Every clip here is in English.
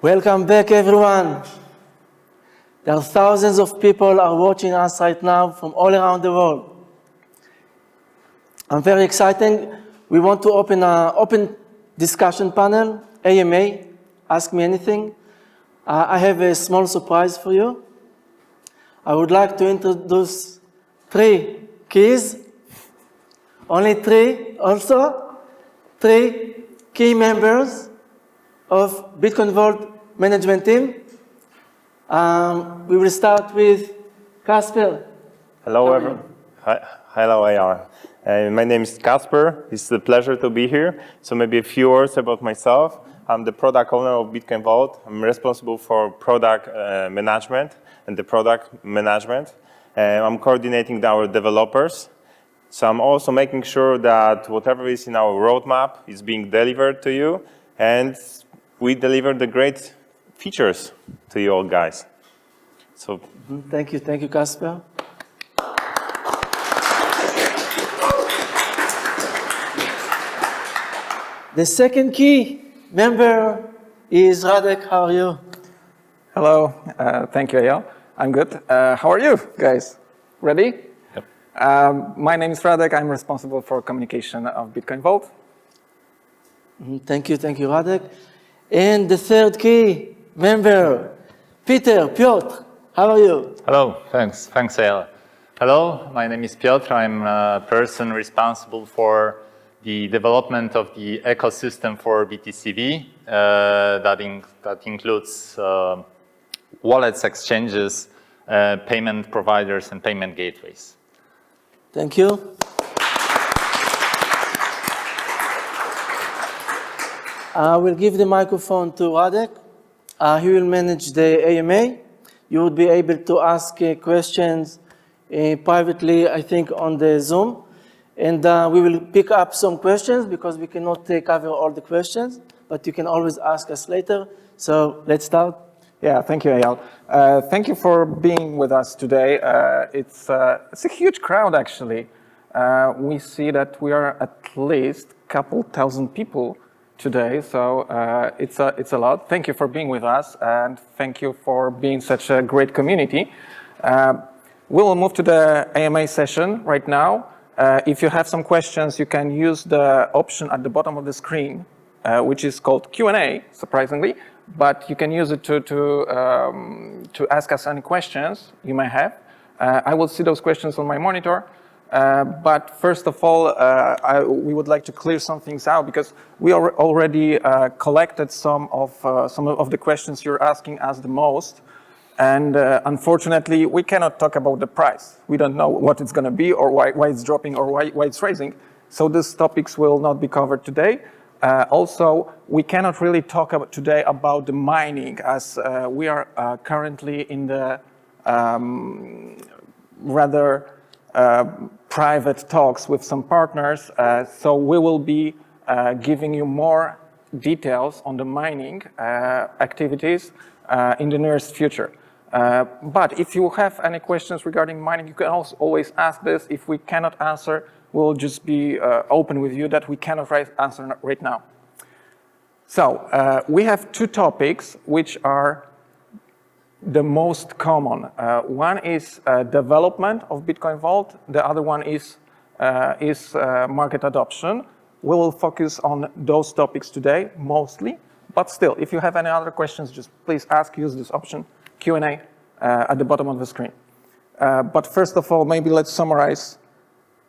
Welcome back, everyone. There are thousands of people are watching us right now from all around the world. I'm very excited. We want to open an open discussion panel, AMA, Ask Me Anything. I have a small surprise for you. I would like to introduce 3 keys, only 3 also, 3 key members of Bitcoinvault management team. We will start with Casper. Hello, everyone. Hello, AR. My name is Casper. It's a pleasure to be here. So maybe a few words about myself. I'm the product owner of Bitcoinvault. I'm responsible for product management and the product management. I'm coordinating our developers. So I'm also making sure that whatever is in our roadmap is being delivered to you, and we deliver the great features to you all guys. So Thank you, Casper. The second key member is Radek. How are you? Hello, thank you, Eyal. I'm good. How are you guys? Ready? Yep. My name is Radek. I'm responsible for communication of Bitcoinvault. Thank you, Radek. And the third key member, Piotr. How are you? Hello, thanks, Eyal. Hello, my name is Piotr. I'm a person responsible for the development of the ecosystem for BTCV. That includes wallets, exchanges, payment providers, and payment gateways. Thank you. I will give the microphone to Radek. He will manage the AMA. You would be able to ask questions privately, I think, on the Zoom. And we will pick up some questions because we cannot cover all the questions, but you can always ask us later. So let's start. Yeah, thank you, Eyal. Thank you for being with us today. It's a huge crowd, actually. We see that we are at least a couple thousand people today, so it's a lot. Thank you for being with us, and thank you for being such a great community. We will move to the AMA session right now. If you have some questions, you can use the option at the bottom of the screen, which is called Q&A, surprisingly, but you can use it to ask us any questions you may have. I will see those questions on my monitor. But first of all, we would like to clear some things out because we already collected some of the questions you're asking us the most. And unfortunately, we cannot talk about the price. We don't know what it's going to be or why it's dropping or why it's rising. So these topics will not be covered today. Also, we cannot really talk today about the mining as we are currently in the rather private talks with some partners. So we will be giving you more details on the mining activities in the nearest future. But if you have any questions regarding mining, you can also always ask this. If we cannot answer, we'll just be open with you that we cannot answer right now. So we have 2 topics which are the most common. One is development of Bitcoinvault. The other one is market adoption. We will focus on those topics today mostly. But still, if you have any other questions, just please ask, use this option, Q&A, at the bottom of the screen. But first of all, maybe let's summarize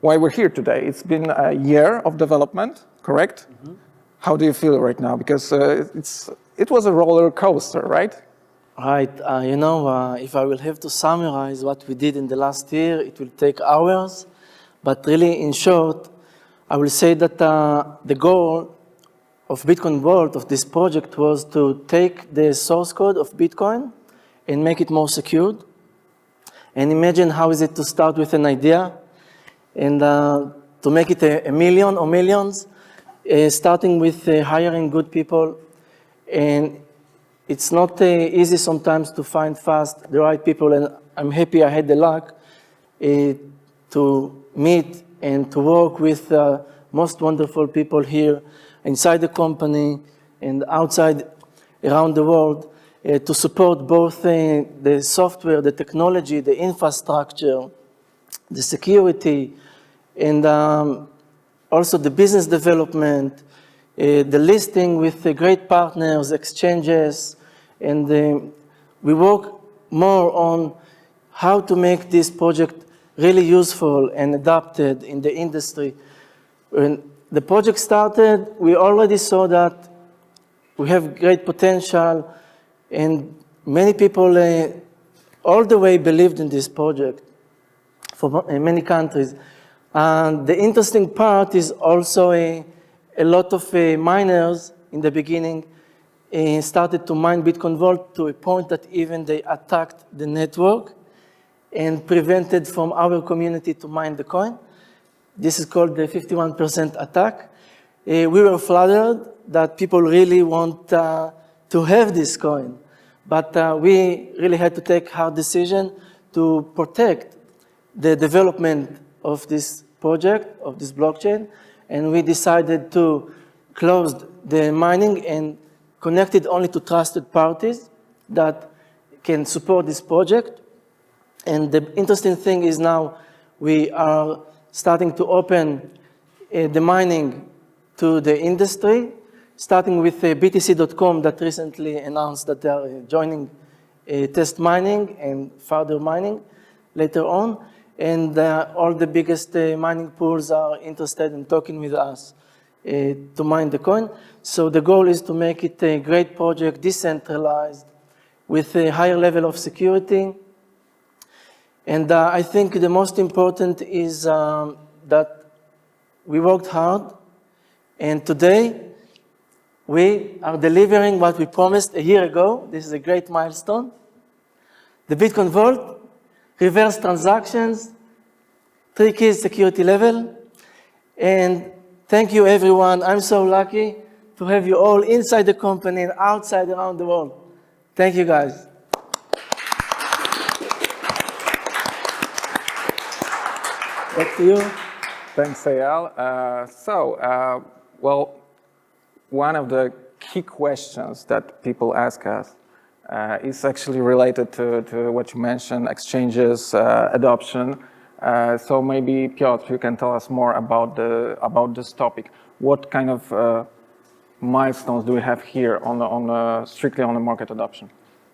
why we're here today. It's been a year of development, correct? Mm-hmm. How do you feel right now? Because it was a roller coaster, right? Right. If I will have to summarize what we did in the last year, it will take hours. But really, in short, I will say that the goal of Bitcoinvault, of this project, was to take the source code of Bitcoin and make it more secured. And imagine how is it to start with an idea and to make it a million or millions, starting with hiring good people. And it's not easy sometimes to find fast the right people. And I'm happy I had the luck to meet and to work with most wonderful people here inside the company and outside. around the world to support both the software, the technology, the infrastructure, the security, and also the business development, the listing with great partners, exchanges, and we work more on how to make this project really useful and adapted in the industry. When the project started, we already saw that we have great potential, and many people all the way believed in this project in many countries. And the interesting part is also a lot of miners in the beginning started to mine Bitcoinvault to a point that even they attacked the network and prevented from our community to mine the coin. This is called the 51% attack. We were flattered that people really want to have this coin. But we really had to take a hard decision to protect the development of this project, of this blockchain. And we decided to close the mining and connect it only to trusted parties that can support this project. And the interesting thing is now we are starting to open the mining to the industry, starting with BTC.com that recently announced that they are joining test mining and further mining later on. And all the biggest mining pools are interested in talking with us to mine the coin. So the goal is to make it a great project, decentralized, with a higher level of security. And I think the most important is that we worked hard, and today we are delivering what we promised a year ago. This is a great milestone. The Bitcoinvault, reverse transactions, 3 keys security level, and thank you everyone. I'm so lucky to have you all inside the company and outside around the world. Thank you guys. Back to you. Thanks, Eyal. Well, one of the key questions that people ask us is actually related to what you mentioned, exchanges, adoption. So maybe, Piotr, you can tell us more about this topic. What kind of milestones do we have here strictly on the market adoption?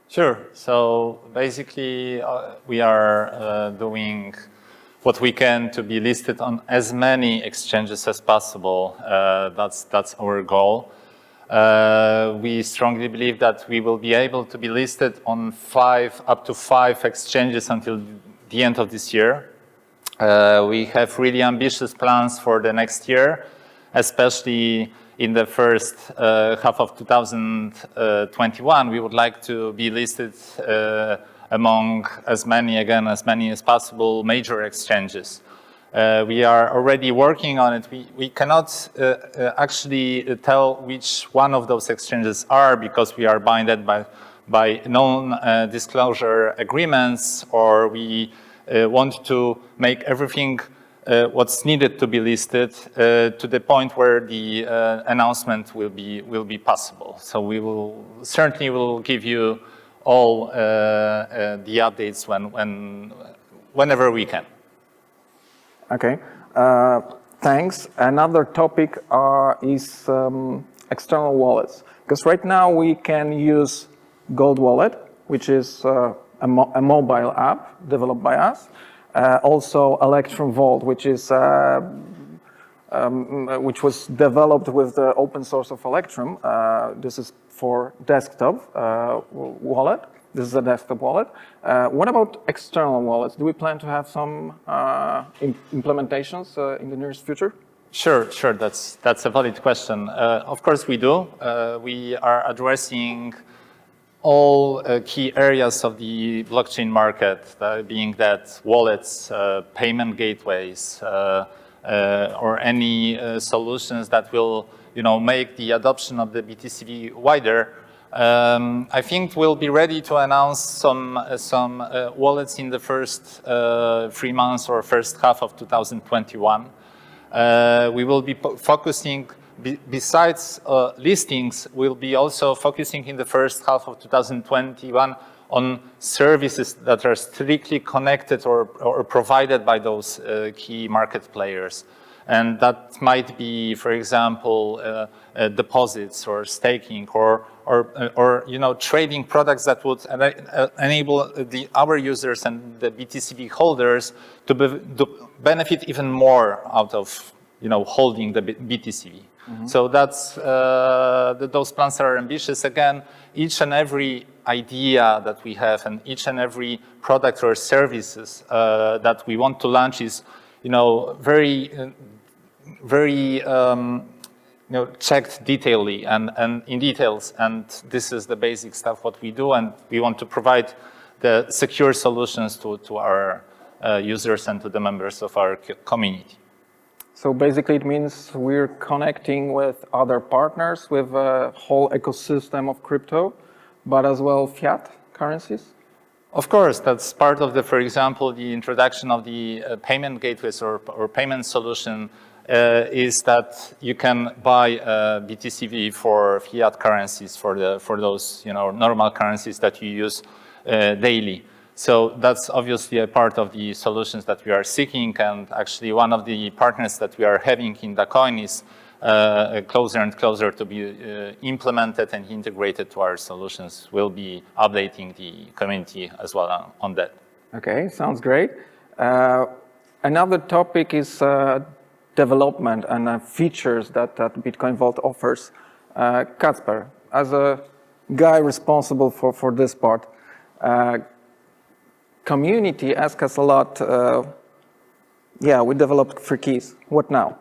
Sure. So basically, we are doing what we can to be listed on as many exchanges as possible. That's our goal. We strongly believe that we will be able to be listed on up to 5 exchanges until the end of this year. We have really ambitious plans for the next year, especially in the first half of 2021. We would like to be listed among as many as possible major exchanges. We are already working on it. We cannot actually tell which one of those exchanges are because we are bounded by non-disclosure agreements, or we want to make everything what's needed to be listed to the point where the announcement will be possible. So we will certainly give you all the updates whenever we can. Okay, thanks. Another topic is external wallets. Because right now we can use Gold Wallet, which is a mobile app developed by us. Also Electrum Vault, which was developed with the open source of Electrum. This is for desktop wallet. This is a desktop wallet. What about external wallets? Do we plan to have some implementations in the nearest future? Sure. That's a valid question. Of course we do. We are addressing all key areas of the blockchain market, being that wallets, payment gateways, or any solutions that will, make the adoption of the BTCV wider. I think we'll be ready to announce some wallets in the first 3 months or first half of 2021. We will be focusing besides listings, we'll be also focusing in the first half of 2021 on services that are strictly connected or provided by those key market players. And that might be, for example, deposits or staking or trading products that would enable our users and the BTCV holders to benefit even more out of holding the BTCV. So that's those plans are ambitious. Again, each and every idea that we have and each and every product or services that we want to launch is very checked detailedly and in details, and this is the basic stuff what we do, and we want to provide the secure solutions to our users and to the members of our community. So basically it means we're connecting with other partners with a whole ecosystem of crypto, but as well fiat currencies? Of course, that's part of for example, the introduction of the payment gateways or payment solution is that you can buy BTCV for fiat currencies for those normal currencies that you use daily. So that's obviously a part of the solutions that we are seeking, and actually one of the partners that we are having in the coin is closer and closer to be implemented and integrated to our solutions. We'll be updating the community as well on that. Okay, sounds great. Another topic is development and features that Bitcoinvault offers. Kacper, as a guy responsible for this part, community asks us a lot, we developed free keys. What now?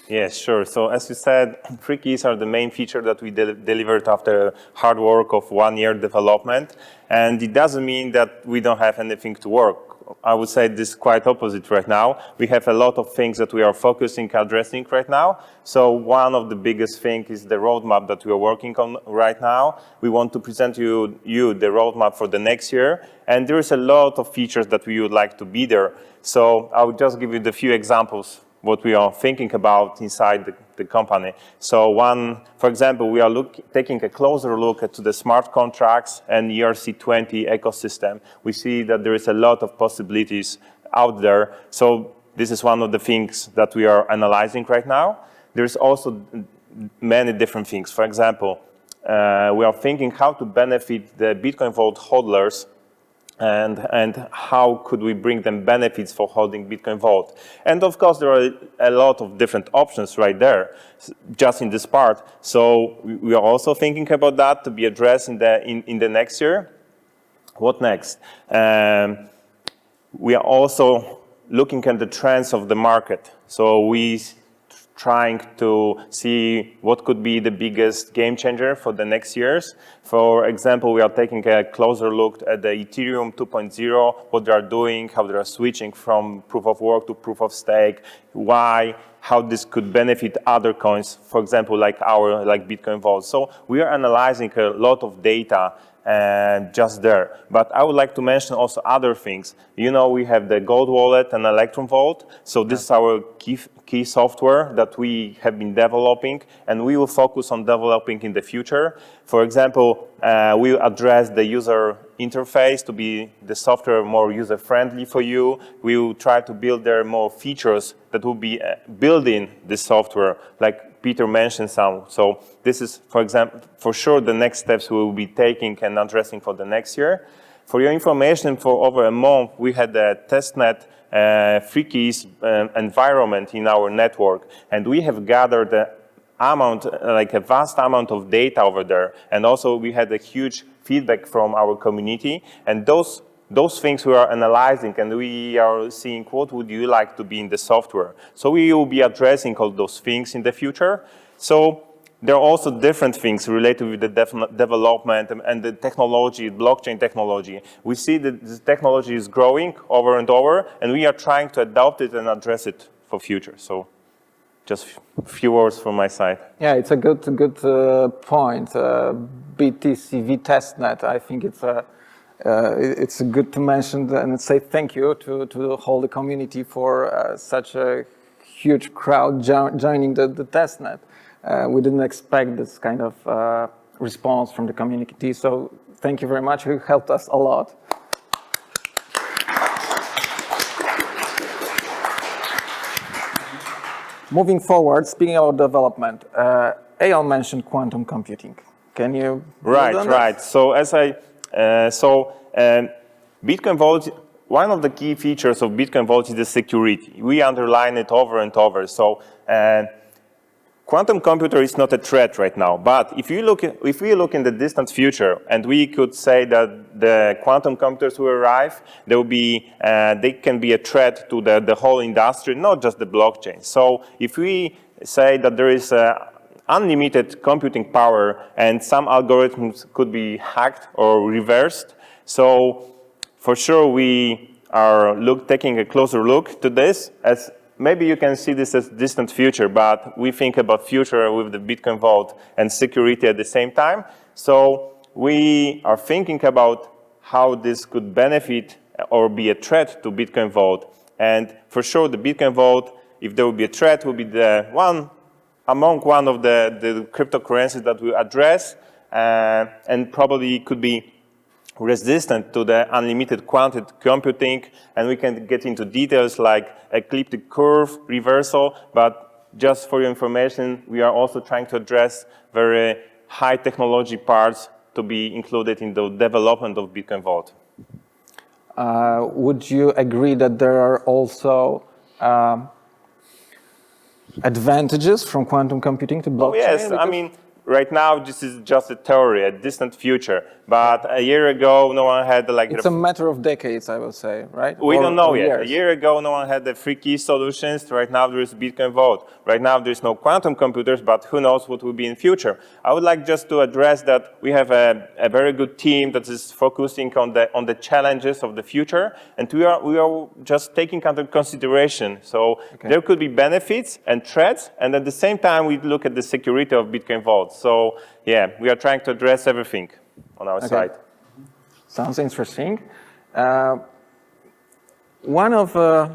Yes, sure. So as you said, free keys are the main feature that we delivered after hard work of 1 year development. And it doesn't mean that we don't have anything to work. I would say this is quite opposite right now. We have a lot of things that we are focusing, addressing right now. So one of the biggest things is the roadmap that we are working on right now. We want to present you the roadmap for the next year. And there is a lot of features that we would like to be there. So I will just give you the few examples what we are thinking about inside the company. So for example, we are taking a closer look at the smart contracts and ERC20 ecosystem. We see that there is a lot of possibilities out there. So this is one of the things that we are analyzing right now. There's also many different things. For example, we are thinking how to benefit the Bitcoinvault holders and how could we bring them benefits for holding Bitcoinvault. And of course, there are a lot of different options right there, just in this part. So we are also thinking about that to be addressed in the next year. What next? We are also looking at the trends of the market. So we trying to see what could be the biggest game changer for the next years. For example, we are taking a closer look at the Ethereum 2.0, what they are doing, how they are switching from proof of work to proof of stake, why, how this could benefit other coins, for example, like Bitcoinvault. So we are analyzing a lot of data just there. But I would like to mention also other things. We have the Gold Wallet and Electrum Vault. So this is our key software that we have been developing, and we will focus on developing in the future. For example, we will address the user interface to be the software more user-friendly for you. We will try to build there more features that will be building this software, like Peter mentioned some. So this is, for example, for sure the next steps we will be taking and addressing for the next year. For your information, for over a month, we had a testnet free keys environment in our network, and we have gathered a vast amount of data over there. And also we had a huge feedback from our community, and those things we are analyzing, and we are seeing what would you like to be in the software. So we will be addressing all those things in the future. So there are also different things related with the development and the technology, blockchain technology. We see that this technology is growing over and over, and we are trying to adopt it and address it for future. So just a few words from my side. Yeah, it's a good point. BTCV testnet, I think it's good to mention and say thank you to the whole community for such a huge crowd joining the testnet. We didn't expect this kind of response from the community. So thank you very much. You helped us a lot. Moving forward, speaking about development, Eyal mentioned quantum computing. Can you? Right. So as BitcoinVault, one of the key features of BitcoinVault is the security. We underline it over and over. So quantum computer is not a threat right now. But if we look in the distant future, and we could say that the quantum computers will arrive, they can be a threat to the whole industry, not just the blockchain. So if we say that there is unlimited computing power and some algorithms could be hacked or reversed, so for sure we are taking a closer look to this. As maybe you can see this as distant future, but we think about future with the BitcoinVault and security at the same time. So we are thinking about how this could benefit or be a threat to BitcoinVault. And for sure the BitcoinVault, if there will be a threat, will be among one of the cryptocurrencies that we address, and probably could be resistant to the unlimited quantity computing, and we can get into details like ecliptic curve reversal, but just for your information, we are also trying to address very high technology parts to be included in the development of BitcoinVault. Would you agree that there are also advantages from quantum computing to blockchain? Oh, yes, I mean, right now, this is just a theory, a distant future. But a year ago, no one had It's a matter of decades, I would say, right? We don't know yet. Years. A year ago, no one had the free key solutions. Right now, there is BitcoinVault. Right now, there is no quantum computers, but who knows what will be in the future. I would like just to address that we have a very good team that is focusing on the challenges of the future, and we are just taking under consideration. So there could be benefits and threats, and at the same time, we look at the security of BitcoinVault. So yeah, we are trying to address everything on our side. Sounds interesting. One of the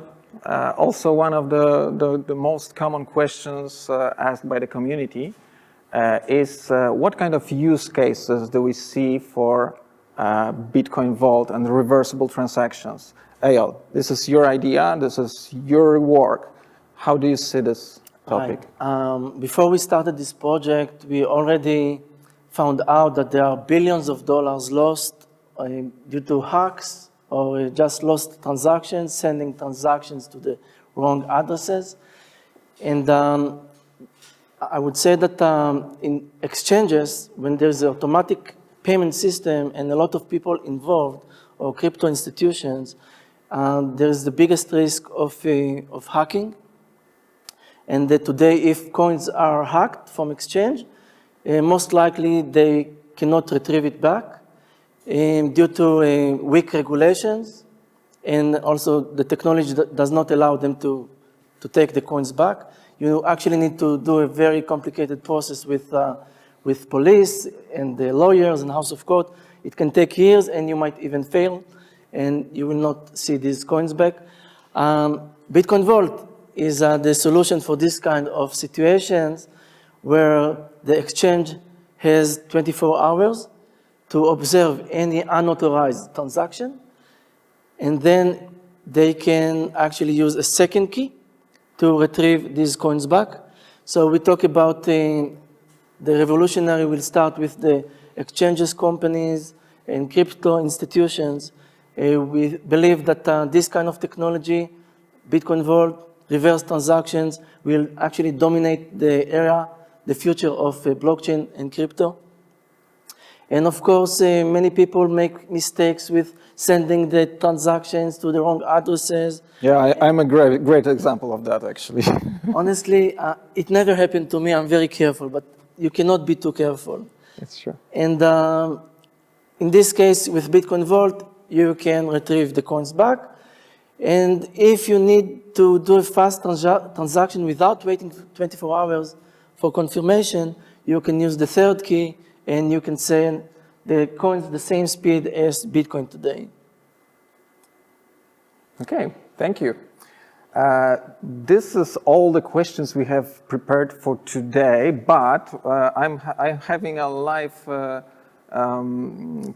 most common questions asked by the community is what kind of use cases do we see for BitcoinVault and reversible transactions? Eyal, this is your idea, this is your work. How do you see this topic? Right. Before we started this project, we already found out that there are billions of dollars lost due to hacks or just lost transactions, sending transactions to the wrong addresses. And I would say that in exchanges, when there's an automatic payment system and a lot of people involved, or crypto institutions, there's the biggest risk of hacking. And today, if coins are hacked from exchange, most likely they cannot retrieve it back due to weak regulations, and also the technology does not allow them to take the coins back. You actually need to do a very complicated process with police and the lawyers and House of Court. It can take years, and you might even fail, and you will not see these coins back. BitcoinVault is the solution for this kind of situations where the exchange has 24 hours to observe any unauthorized transaction, and then they can actually use a second key to retrieve these coins back. So we talk about the revolutionary will start with the exchanges companies and crypto institutions. We believe that this kind of technology, BitcoinVault, reverse transactions, will actually dominate the future of blockchain and crypto. And of course, many people make mistakes with sending the transactions to the wrong addresses. Yeah, I'm a great example of that, actually. Honestly, it never happened to me. I'm very careful, but you cannot be too careful. That's true. And in this case, with BitcoinVault, you can retrieve the coins back. And if you need to do a fast transaction without waiting 24 hours for confirmation, you can use the third key, and you can send the coins the same speed as Bitcoin today. Okay, thank you. This is all the questions we have prepared for today, but I'm having a live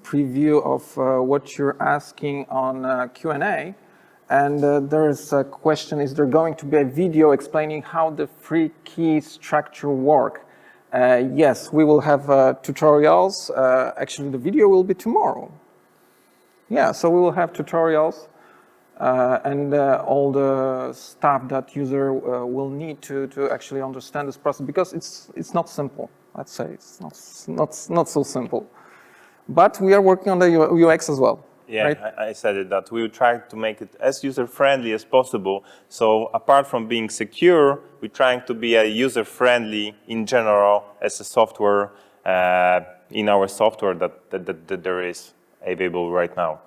preview of what you're asking on Q&A. And there is a question, is there going to be a video explaining how the free key structure work? Yes, we will have tutorials. Actually, the video will be tomorrow. Yeah, so we will have tutorials and all the stuff that user will need to actually understand this process, because it's not simple. Let's say it's not so simple. But we are working on the UX as well. Yeah, right? I said it, that we will try to make it as user-friendly as possible. So apart from being secure, we're trying to be user-friendly in general as a software, in our software that there is available right now.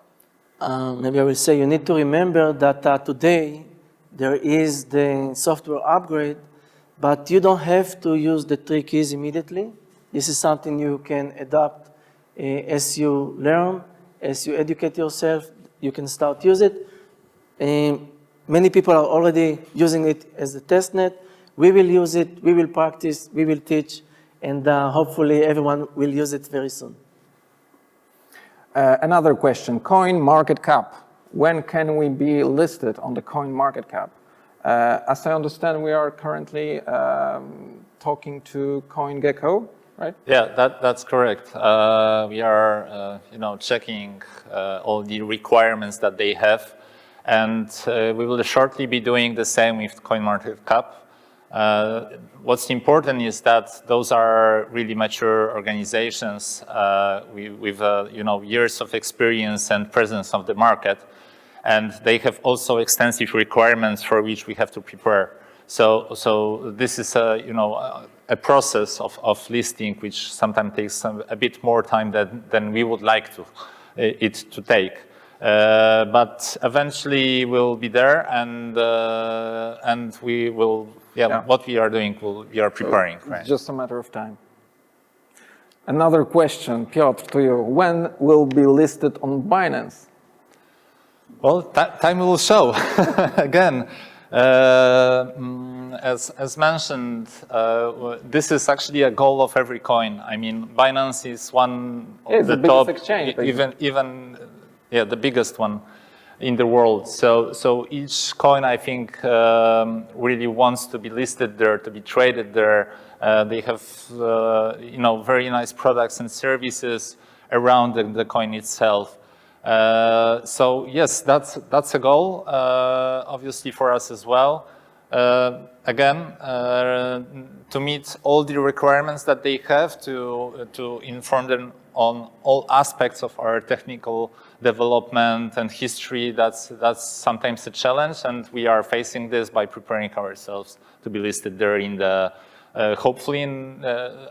Maybe I will say you need to remember that today there is the software upgrade, but you don't have to use the 3 keys immediately. This is something you can adapt as you learn. As you educate yourself, you can start use it. Many people are already using it as a testnet. We will use it, we will practice, we will teach, and hopefully everyone will use it very soon. Another question, coin market cap. When can we be listed on the coin market cap? As I understand, we are currently talking to CoinGecko, right? Yeah, that's correct. We are, checking all the requirements that they have, and we will shortly be doing the same with CoinMarketCap. What's important is that those are really mature organizations with years of experience and presence of the market, and they have also extensive requirements for which we have to prepare. So this is a process of listing, which sometimes takes a bit more time than we would like it to take. But eventually we'll be there, and we will. Yeah, what we are doing, we are preparing. Right? It's just a matter of time. Another question, Piotr, to you: when will be listed on Binance? Well, time will show. Again. As mentioned, this is actually a goal of every coin. I mean, Binance is one of the top, exchange, even the biggest one in the world. So each coin, I think, really wants to be listed there, to be traded there. They have, very nice products and services around the coin itself. So yes, that's a goal, obviously for us as well. Again, to meet all the requirements that they have, to inform them on all aspects of our technical development and history. That's sometimes a challenge, and we are facing this by preparing ourselves to be listed there in the hopefully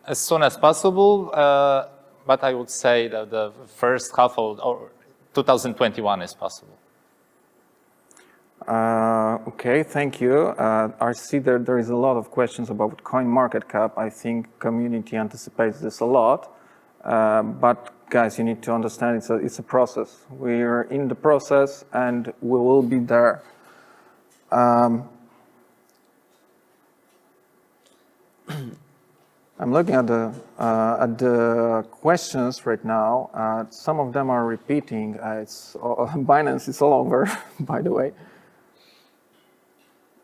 as soon as possible. But I would say that the first half of 2021 is possible. Okay, thank you. I see that there is a lot of questions about CoinMarketCap. I think community anticipates this a lot. But guys, you need to understand it's a process. We're in the process, and we will be there. I'm looking at the questions right now. Some of them are repeating. Binance is all over, by the way.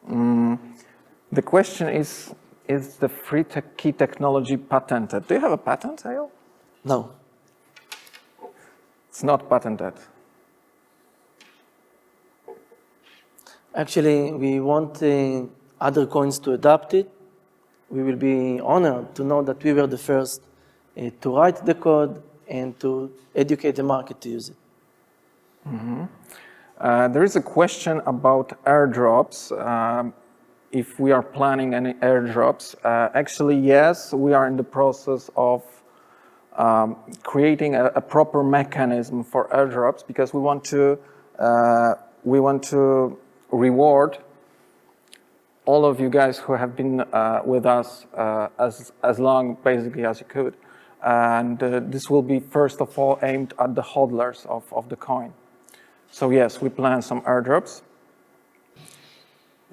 The question is the free key technology patented? Do you have a patent, Eyal? No. It's not patented. Actually, we want other coins to adopt it. We will be honored to know that we were the first to write the code and to educate the market to use it. Mm-hmm. There is a question about airdrops. If we are planning any airdrops. Actually, yes, we are in the process of creating a proper mechanism for airdrops, because we want to reward all of you guys who have been with us as long, basically, as you could. And this will be, first of all, aimed at the hodlers of the coin. So yes, we plan some airdrops.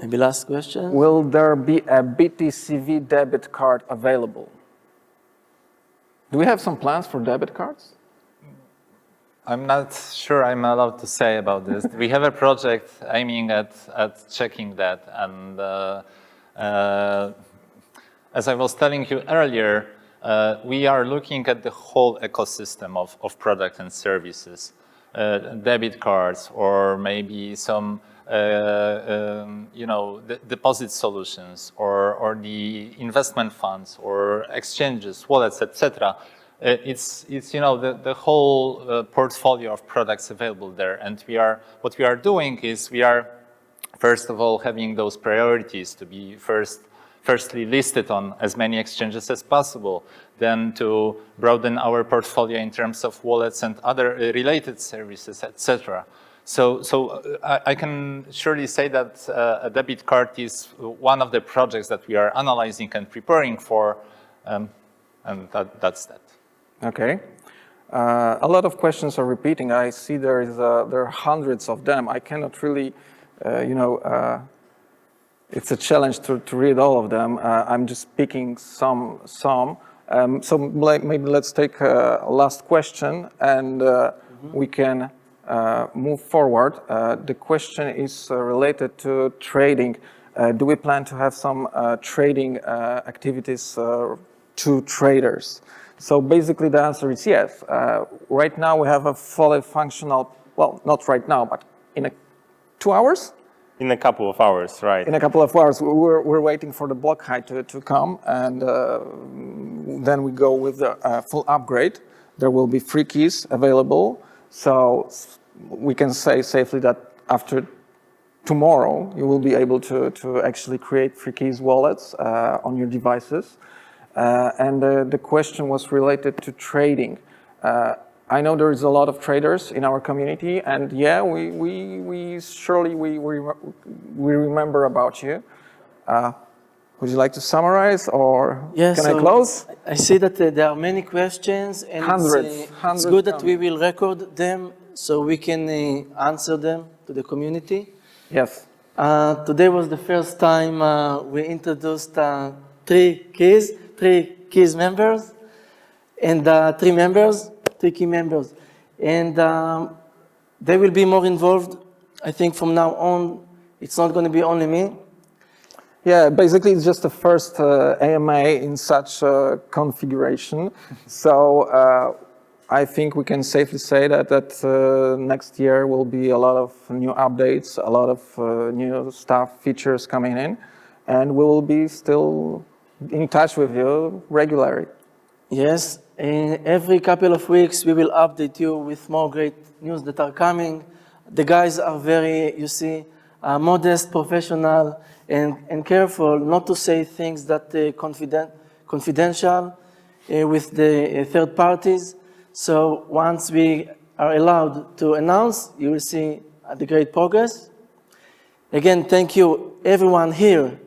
Maybe last question. Will there be a BTCV debit card available? Do we have some plans for debit cards? I'm not sure I'm allowed to say about this. We have a project aiming at checking that. And as I was telling you earlier, we are looking at the whole ecosystem of products and services, debit cards, or maybe some deposit solutions, or the investment funds, or exchanges, wallets, etc. It's the whole portfolio of products available there, and what we are doing is we are first of all having those priorities to be firstly listed on as many exchanges as possible, then to broaden our portfolio in terms of wallets and other related services, etc. So I can surely say that a debit card is one of the projects that we are analyzing and preparing for, and that's that. Okay. A lot of questions are repeating. I see there are hundreds of them. I cannot really, it's a challenge to read all of them. I'm just picking some. So maybe let's take a last question, and we can move forward. The question is related to trading. Do we plan to have some trading activities to traders? So basically the answer is yes. Right now we have a fully functional, well, not right now, but in 2 hours? In a couple of hours, right. In a couple of hours. We're waiting for the block height to come, and then we go with the full upgrade. There will be free keys available. So we can say safely that after tomorrow, you will be able to actually create free keys wallets on your devices. And the question was related to trading. I know there is a lot of traders in our community, and yeah, we surely remember about you. Would you like to summarize, or yes, can I close? I see that there are many questions, and it's good that we will record them so we can answer them to the community. Yes. Today was the first time we introduced three keys members, and three key members. And they will be more involved. I think from now on, it's not going to be only me. Yeah, basically it's just the first AMA in such a configuration. So I think we can safely say that next year will be a lot of new updates, a lot of new stuff, features coming in, and we will be still in touch with you regularly. Yes, every couple of weeks we will update you with more great news that are coming. The guys are very, modest, professional, and careful not to say things that confidential with the third parties. So once we are allowed to announce, you will see the great progress. Again, thank you everyone here.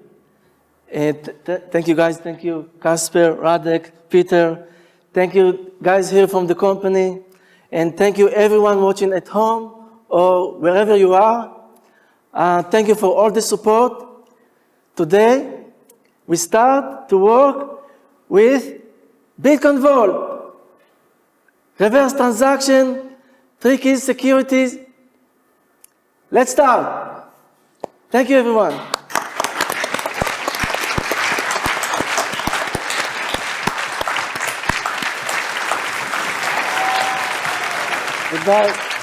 Thank you guys, thank you Kasper, Radek, Peter. Thank you guys here from the company. And thank you everyone watching at home or wherever you are. Thank you for all the support. Today, we start to work with Bitcoinvault. Reverse transaction, 3 keys securities. Let's start. Thank you, everyone. Goodbye.